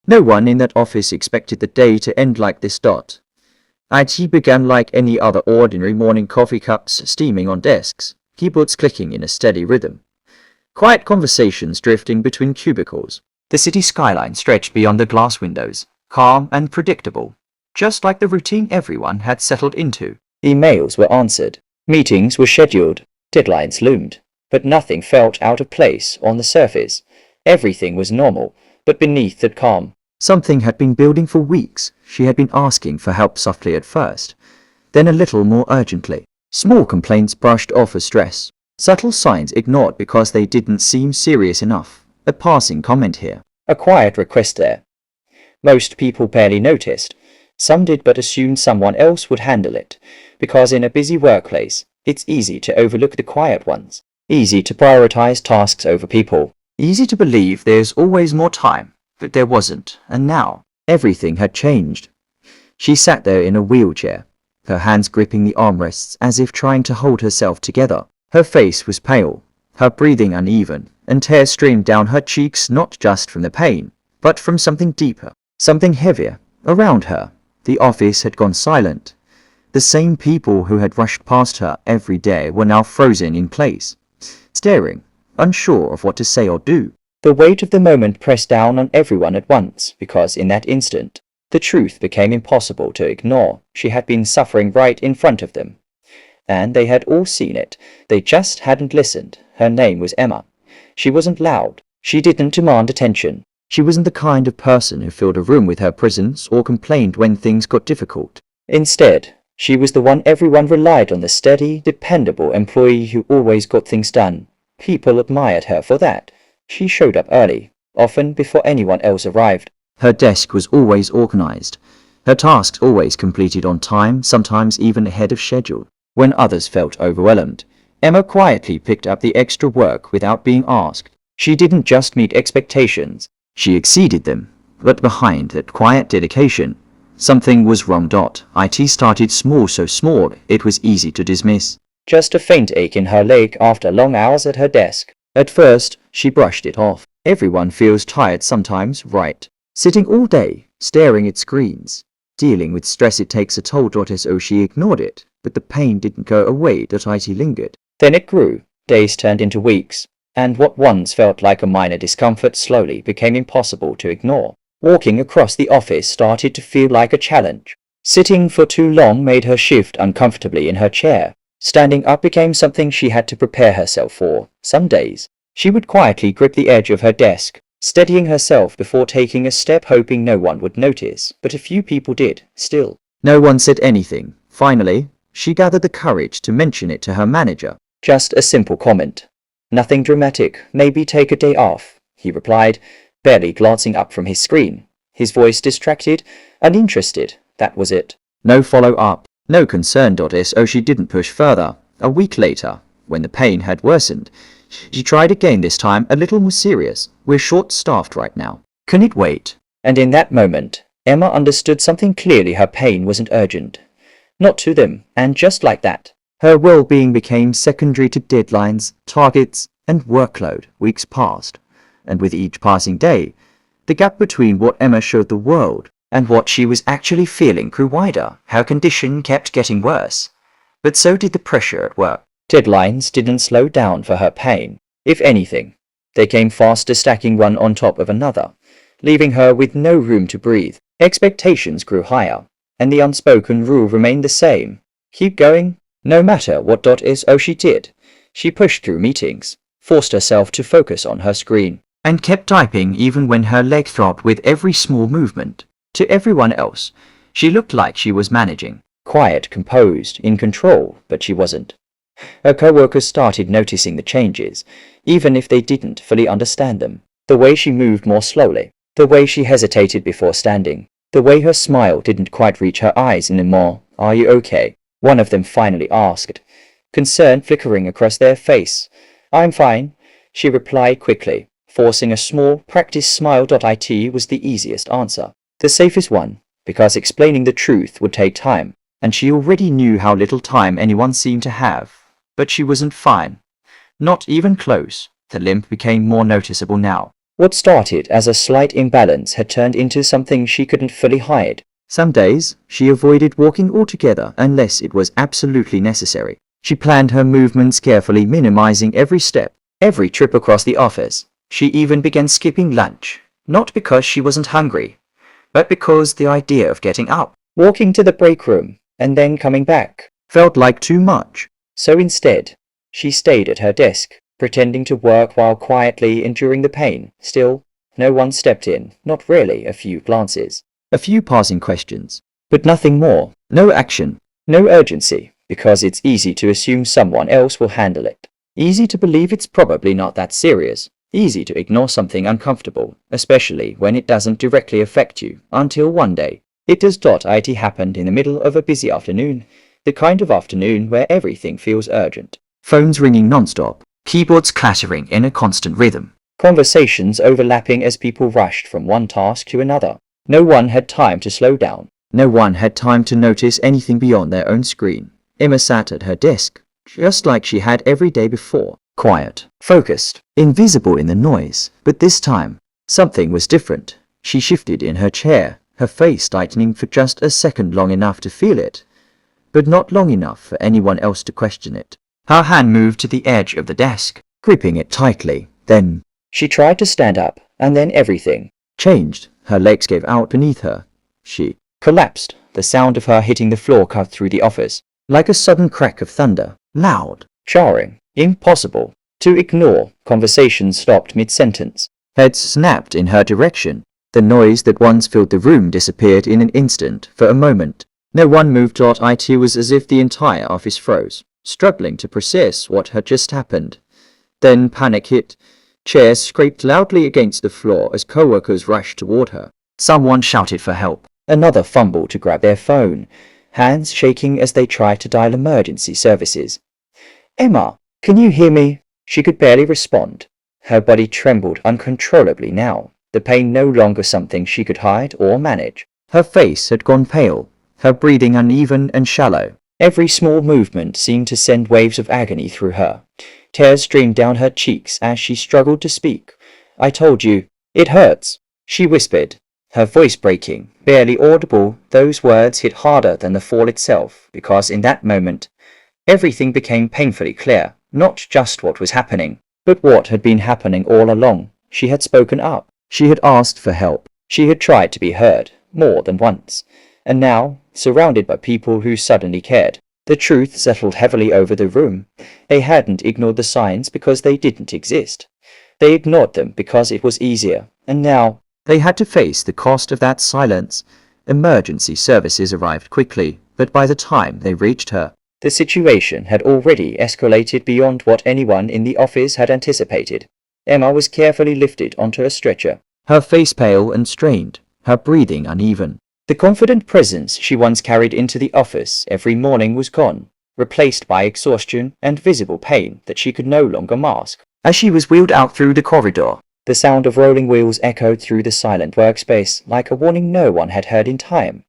No one in that office expected the day to end like this. IT began like any other ordinary morning, coffee cups steaming on desks, keyboards clicking in a steady rhythm. Quiet conversations drifting between cubicles. The city skyline stretched beyond the glass windows, calm and predictable, just like the routine everyone had settled into. Emails were answered, meetings were scheduled, deadlines loomed, but nothing felt out of place on the surface. Everything was normal, but beneath that calm, something had been building for weeks. She had been asking for help softly at first, then a little more urgently. Small complaints brushed off as stress, subtle signs ignored because they didn't seem serious enough. A passing comment here, a quiet request there. Most people barely noticed. Some did, but assumed someone else would handle it, because in a busy workplace, it's easy to overlook the quiet ones, easy to prioritize tasks over people, easy to believe there's always more time, but there wasn't, and now, everything had changed. She sat there in a wheelchair, her hands gripping the armrests as if trying to hold herself together. Her face was pale, her breathing uneven, and tears streamed down her cheeks, not just from the pain, but from something deeper, something heavier. Around her, the office had gone silent. The same people who had rushed past her every day were now frozen in place, staring, unsure of what to say or do. The weight of the moment pressed down on everyone at once, because in that instant, the truth became impossible to ignore. She had been suffering right in front of them, and they had all seen it. They just hadn't listened. Her name was Emma. She wasn't loud. She didn't demand attention. She wasn't the kind of person who filled a room with her presence or complained when things got difficult. Instead, she was the one everyone relied on, the steady, dependable employee who always got things done. People admired her for that. She showed up early, often before anyone else arrived. Her desk was always organized. Her tasks always completed on time, sometimes even ahead of schedule. When others felt overwhelmed, Emma quietly picked up the extra work without being asked. She didn't just meet expectations, she exceeded them. But behind that quiet dedication, something was wrong. IT started small, so small it was easy to dismiss. Just a faint ache in her leg after long hours at her desk. At first, she brushed it off. Everyone feels tired sometimes, right? Sitting all day, staring at screens, dealing with stress, it takes a toll. So she ignored it, but the pain didn't go away. IT lingered. Then it grew. Days turned into weeks, and what once felt like a minor discomfort slowly became impossible to ignore. Walking across the office started to feel like a challenge. Sitting for too long made her shift uncomfortably in her chair. Standing up became something she had to prepare herself for. Some days, she would quietly grip the edge of her desk, steadying herself before taking a step, hoping no one would notice. But a few people did, still. No one said anything. Finally, she gathered the courage to mention it to her manager. Just a simple comment. Nothing dramatic, maybe take a day off, he replied, barely glancing up from his screen. His voice distracted, uninterested, that was it. No follow-up, no concern. So she didn't push further. A week later, when the pain had worsened, she tried again, this time a little more serious. We're short-staffed right now. Can it wait? And in that moment, Emma understood something clearly. Her pain wasn't urgent. Not to them, and just like that, her well-being became secondary to deadlines, targets, and workload. Weeks passed, and with each passing day, the gap between what Emma showed the world and what she was actually feeling grew wider. Her condition kept getting worse, but so did the pressure at work. Deadlines didn't slow down for her pain. If anything, they came faster, stacking one on top of another, leaving her with no room to breathe. Expectations grew higher, and the unspoken rule remained the same. Keep going, no matter what. So she did. She pushed through meetings, forced herself to focus on her screen, and kept typing even when her leg throbbed with every small movement. To everyone else, she looked like she was managing, quiet, composed, in control, but she wasn't. Her co-workers started noticing the changes, even if they didn't fully understand them. The way she moved more slowly, the way she hesitated before standing, the way her smile didn't quite reach her eyes anymore. Are you okay? One of them finally asked, concern flickering across their face. I'm fine, she replied quickly, forcing a small, practiced smile. It was the easiest answer, the safest one, because explaining the truth would take time, and she already knew how little time anyone seemed to have. But she wasn't fine. Not even close. The limp became more noticeable now. What started as a slight imbalance had turned into something she couldn't fully hide. Some days, she avoided walking altogether unless it was absolutely necessary. She planned her movements carefully, minimizing every step, every trip across the office. She even began skipping lunch, not because she wasn't hungry, but because the idea of getting up, walking to the break room, and then coming back felt like too much. So instead, she stayed at her desk, pretending to work while quietly enduring the pain. Still, no one stepped in, not really. A few glances, a few passing questions, but nothing more. No action, no urgency, because it's easy to assume someone else will handle it. Easy to believe it's probably not that serious. Easy to ignore something uncomfortable, especially when it doesn't directly affect you, until one day, it does. It happened in the middle of a busy afternoon, the kind of afternoon where everything feels urgent. Phones ringing non-stop, keyboards clattering in a constant rhythm, conversations overlapping as people rushed from one task to another. No one had time to slow down. No one had time to notice anything beyond their own screen. Emma sat at her desk, just like she had every day before. Quiet, focused, invisible in the noise. But this time, something was different. She shifted in her chair, her face tightening for just a second, long enough to feel it, but not long enough for anyone else to question it. Her hand moved to the edge of the desk, gripping it tightly. Then, she tried to stand up, and then everything changed. Her legs gave out beneath her. She collapsed. The sound of her hitting the floor cut through the office, like a sudden crack of thunder. Loud, jarring, impossible to ignore. Conversations stopped mid-sentence. Heads snapped in her direction. The noise that once filled the room disappeared in an instant. For a moment, no one moved. It was as if the entire office froze, struggling to process what had just happened. Then panic hit. Chairs scraped loudly against the floor as coworkers rushed toward her. Someone shouted for help. Another fumbled to grab their phone, hands shaking as they tried to dial emergency services. "Emma, can you hear me?" She could barely respond. Her body trembled uncontrollably now, the pain no longer something she could hide or manage. Her face had gone pale, her breathing uneven and shallow. Every small movement seemed to send waves of agony through her. Tears streamed down her cheeks as she struggled to speak. "I told you, it hurts," she whispered, her voice breaking, barely audible. Those words hit harder than the fall itself, because in that moment, everything became painfully clear. Not just what was happening, but what had been happening all along. She had spoken up. She had asked for help. She had tried to be heard, more than once. And now, surrounded by people who suddenly cared, the truth settled heavily over the room. They hadn't ignored the signs because they didn't exist. They ignored them because it was easier. And now, they had to face the cost of that silence. Emergency services arrived quickly, but by the time they reached her, the situation had already escalated beyond what anyone in the office had anticipated. Emma was carefully lifted onto a stretcher, her face pale and strained, her breathing uneven. The confident presence she once carried into the office every morning was gone, replaced by exhaustion and visible pain that she could no longer mask. As she was wheeled out through the corridor, the sound of rolling wheels echoed through the silent workspace like a warning no one had heard in time.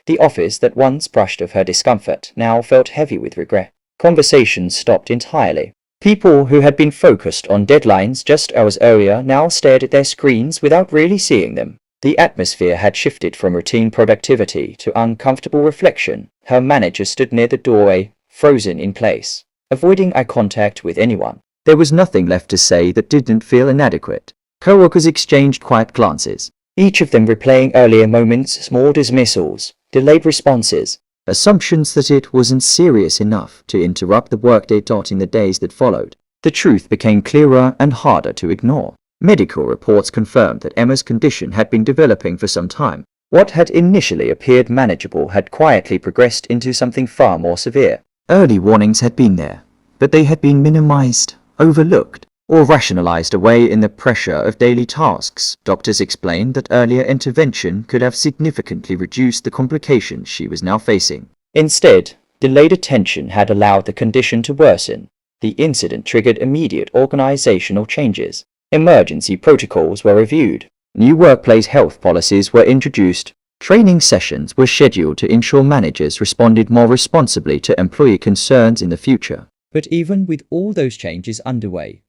The office that once brushed off her discomfort now felt heavy with regret. Conversations stopped entirely. People who had been focused on deadlines just hours earlier now stared at their screens without really seeing them. The atmosphere had shifted from routine productivity to uncomfortable reflection. Her manager stood near the doorway, frozen in place, avoiding eye contact with anyone. There was nothing left to say that didn't feel inadequate. Coworkers exchanged quiet glances, each of them replaying earlier moments, small dismissals, delayed responses, assumptions that it wasn't serious enough to interrupt the workday. In the days that followed, the truth became clearer and harder to ignore. Medical reports confirmed that Emma's condition had been developing for some time. What had initially appeared manageable had quietly progressed into something far more severe. Early warnings had been there, but they had been minimized, overlooked, or rationalized away in the pressure of daily tasks. Doctors explained that earlier intervention could have significantly reduced the complications she was now facing. Instead, delayed attention had allowed the condition to worsen. The incident triggered immediate organizational changes. Emergency protocols were reviewed. New workplace health policies were introduced. Training sessions were scheduled to ensure managers responded more responsibly to employee concerns in the future. But even with all those changes underway,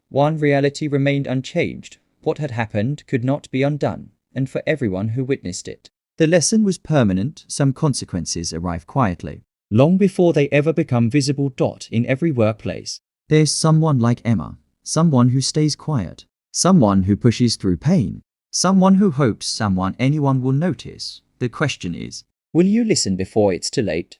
one reality remained unchanged. What had happened could not be undone, and for everyone who witnessed it, the lesson was permanent. Some consequences arrive quietly, long before they ever become visible. In every workplace, there's someone like Emma, someone who stays quiet, someone who pushes through pain, someone who hopes anyone will notice. The question is, will you listen before it's too late?